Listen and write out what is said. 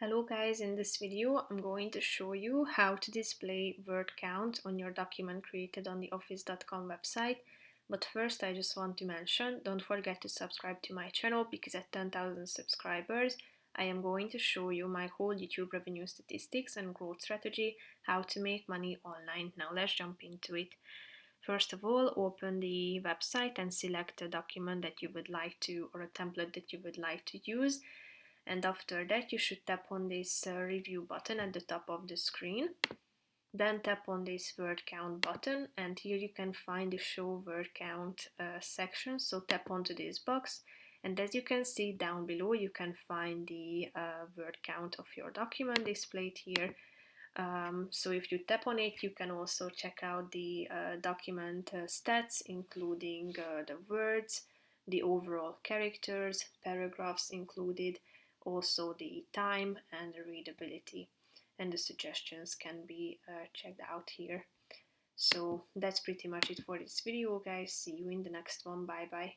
Hello guys, in this video I'm going to show you how to display word count on your document created on the office.com website. But first I just want to mention, don't forget to subscribe to my channel because at 10,000 subscribers I am going to show you my whole YouTube revenue statistics and growth strategy, how to make money online. Now let's jump into it. First of all, open the website and select a document that you would like to, or a template that you would like to use. And after that you should tap on this review button at the top of the screen. Then tap on this word count button, and here you can find the show word count section. So tap onto this box, and as you can see down below you can find the word count of your document displayed here. So if you tap on it, you can also check out the document stats, including the words, the overall characters, paragraphs included, also the time and the readability, and the suggestions can be checked out here. So that's pretty much it for this video, guys. See you in the next one. Bye bye.